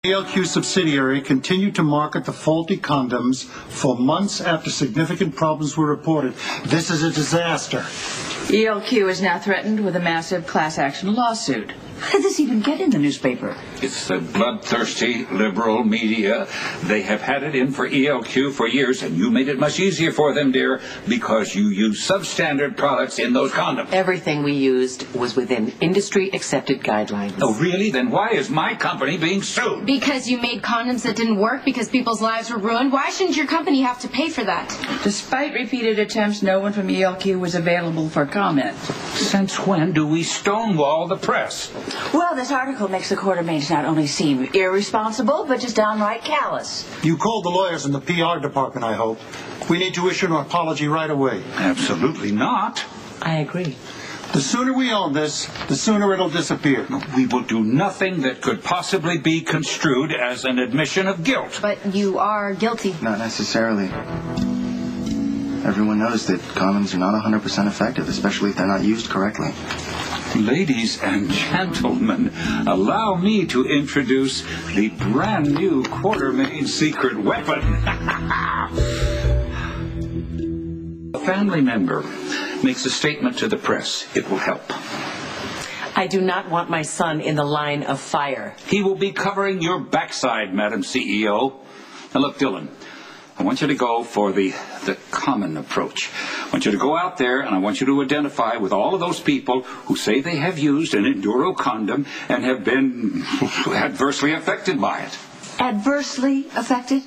ALQ subsidiary continued to market the faulty condoms for months after significant problems were reported. This is a disaster. ELQ is now threatened with a massive class action lawsuit. How did this even get in the newspaper? It's the bloodthirsty liberal media. They have had it in for ELQ for years, and you made it much easier for them, dear, because you use substandard products in those condoms. Everything we used was within industry-accepted guidelines. Oh, really? Then why is my company being sued? Because you made condoms that didn't work, because people's lives were ruined. Why shouldn't your company have to pay for that? Despite repeated attempts, no one from ELQ was available for comment. Since when do we stonewall the press? Well, this article makes the Quartermaines not only seem irresponsible, but just downright callous. You called the lawyers in the PR department, I hope. We need to issue an apology right away. Absolutely not. I agree. The sooner we own this, the sooner it'll disappear. We will do nothing that could possibly be construed as an admission of guilt. But you are guilty. Not necessarily. Everyone knows that condoms are not 100% effective, especially if they're not used correctly. Ladies and gentlemen, allow me to introduce the brand new Quartermaine secret weapon. A family member makes a statement to the press. It will help. I do not want my son in the line of fire. He will be covering your backside, Madam CEO. Now look, Dylan, I want you to go for the common approach. I want you to go out there and I want you to identify with all of those people who say they have used an Enduro condom and have been adversely affected by it. Adversely affected?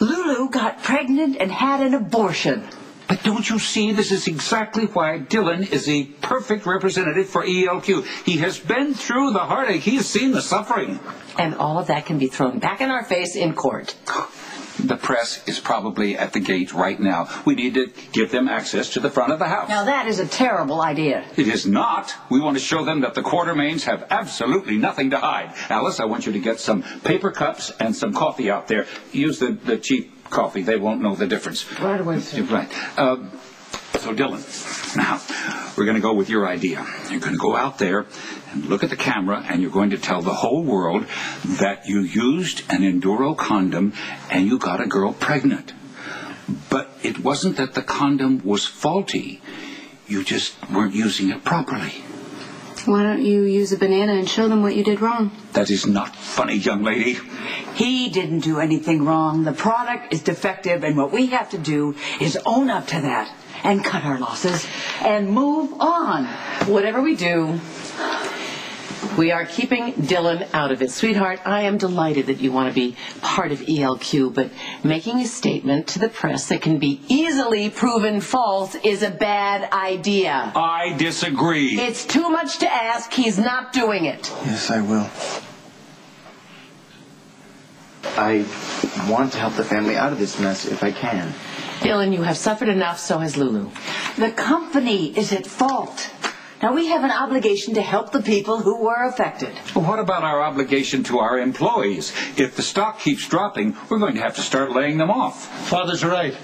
Lulu got pregnant and had an abortion. But don't you see, this is exactly why Dylan is a perfect representative for ELQ. He has been through the heartache. He has seen the suffering. And all of that can be thrown back in our face in court. The press is probably at the gate right now. We need to give them access to the front of the house. Now that is a terrible idea. It is not. We want to show them that the Quartermaines have absolutely nothing to hide. Alice, I want you to get some paper cups and some coffee out there. Use the cheap coffee. They won't know the difference. Right away, sir. Right. So, Dylan, now, we're going to go with your idea. You're going to go out there and look at the camera, and you're going to tell the whole world that you used an Enduro condom and you got a girl pregnant. But it wasn't that the condom was faulty. You just weren't using it properly. Why don't you use a banana and show them what you did wrong? That is not funny, young lady. He didn't do anything wrong. The product is defective, and what we have to do is own up to that and cut our losses and move on. Whatever we do, we are keeping Dylan out of it. Sweetheart, I am delighted that you want to be part of ELQ, but making a statement to the press that can be easily proven false is a bad idea. I disagree. It's too much to ask. He's not doing it. Yes, I will. I want to help the family out of this mess if I can. Dylan, you have suffered enough, so has Lulu. The company is at fault. Now, we have an obligation to help the people who were affected. Well, what about our obligation to our employees? If the stock keeps dropping, we're going to have to start laying them off. Father's right.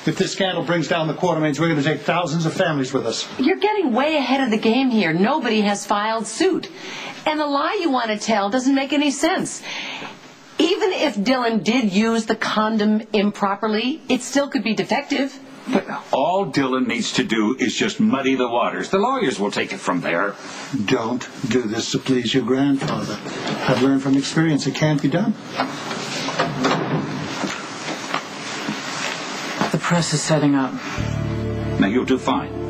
If this scandal brings down the Quartermaines, we're going to take thousands of families with us. You're getting way ahead of the game here. Nobody has filed suit. And the lie you want to tell doesn't make any sense. Even if Dylan did use the condom improperly, it still could be defective. But all Dylan needs to do is just muddy the waters. The lawyers will take it from there. Don't do this to please your grandfather. I've learned from experience it can't be done. The press is setting up. Now, you'll do fine.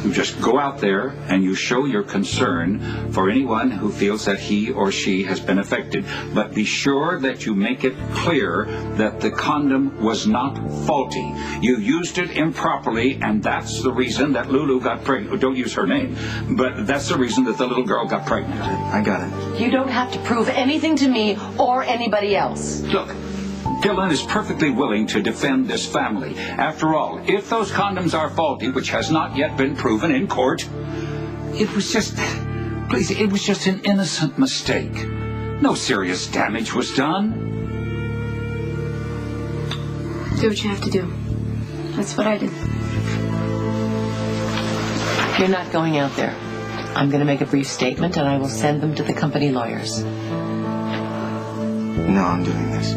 You just go out there and you show your concern for anyone who feels that he or she has been affected. But be sure that you make it clear that the condom was not faulty. You used it improperly, and that's the reason that Lulu got pregnant. Don't use her name, but that's the reason that the little girl got pregnant. I got it. You don't have to prove anything to me or anybody else. Look, Dylan is perfectly willing to defend this family. After all, if those condoms are faulty, which has not yet been proven in court, it was just an innocent mistake. No serious damage was done. Do what you have to do. That's what I did. You're not going out there. I'm going to make a brief statement, and I will send them to the company lawyers. No, I'm doing this.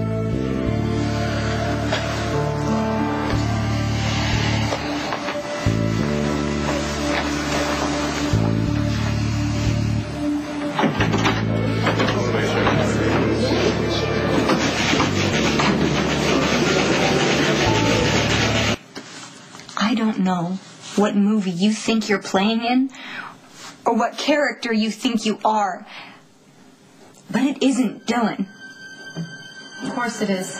I don't know what movie you think you're playing in, or what character you think you are, but it isn't Dylan. Of course it is.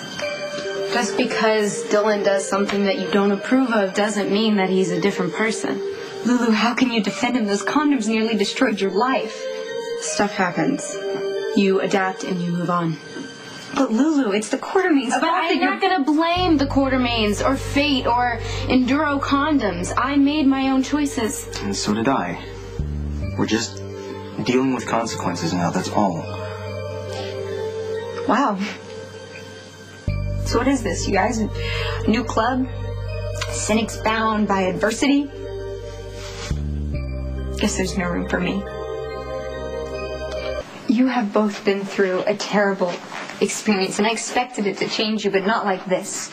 Just because Dylan does something that you don't approve of doesn't mean that he's a different person. Lulu, how can you defend him? Those condoms nearly destroyed your life. Stuff happens. You adapt and you move on. But Lulu, it's the Quartermaine's fault. But I'm not going to blame the Quartermaines or fate or Enduro condoms. I made my own choices. And so did I. We're just dealing with consequences now, that's all. Wow. So what is this, you guys? A new club? Cynics bound by adversity? Guess there's no room for me. You have both been through a terrible experience, and I expected it to change you, but not like this.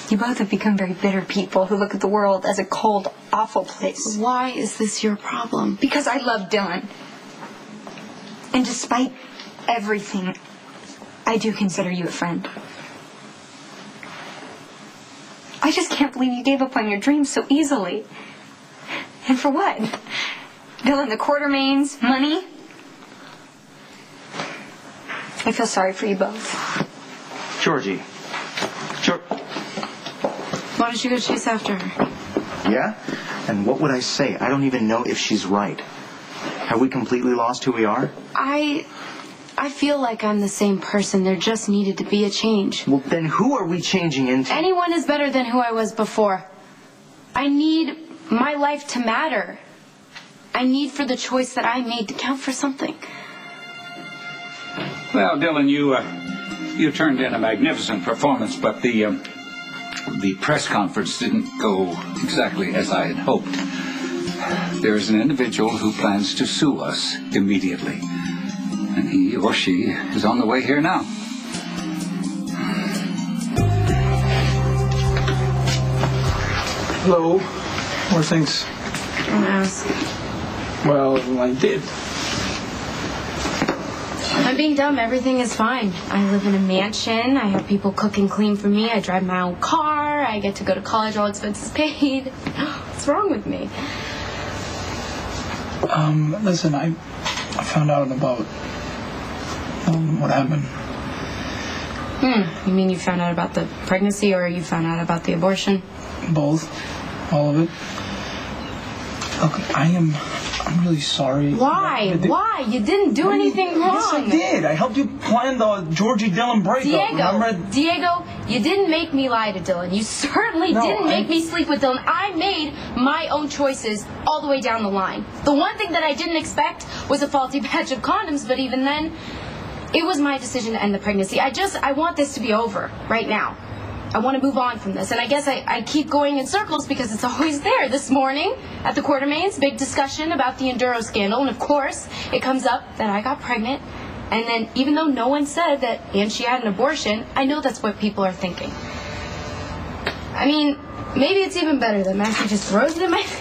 You both have become very bitter people who look at the world as a cold, awful place. Why is this your problem? Because I love Dylan. And despite everything, I do consider you a friend. I just can't believe you gave up on your dreams so easily. And for what? Dylan, the Quartermaines, money? I feel sorry for you both. Georgie. Why don't you go chase after her? Yeah? And what would I say? I don't even know if she's right. Have we completely lost who we are? I feel like I'm the same person. There just needed to be a change. Well, then who are we changing into? Anyone is better than who I was before. I need my life to matter. I need for the choice that I made to count for something. Well, Dylan, you turned in a magnificent performance, but the press conference didn't go exactly as I had hoped. There is an individual who plans to sue us immediately, and he or she is on the way here now. Hello. How are things? Don't ask. Well, I did. I'm being dumb. Everything is fine. I live in a mansion. I have people cook and clean for me. I drive my own car. I get to go to college, all expenses paid. What's wrong with me? Listen, I found out about what happened. You mean you found out about the pregnancy, or you found out about the abortion? Both. All of it. Look, I'm really sorry. Why? Why? You didn't do anything wrong. Yes, I did. I helped you plan the Georgie Dylan breakup. Diego, you didn't make me lie to Dylan. You certainly didn't make me sleep with Dylan. I made my own choices all the way down the line. The one thing that I didn't expect was a faulty batch of condoms, but even then, it was my decision to end the pregnancy. I want this to be over right now. I want to move on from this. And I guess I keep going in circles because it's always there. This morning at the Quartermaines, big discussion about the Enduro scandal. And of course, it comes up that I got pregnant. And then even though no one said that and she had an abortion, I know that's what people are thinking. I mean, maybe it's even better that Maxie just throws it in my face.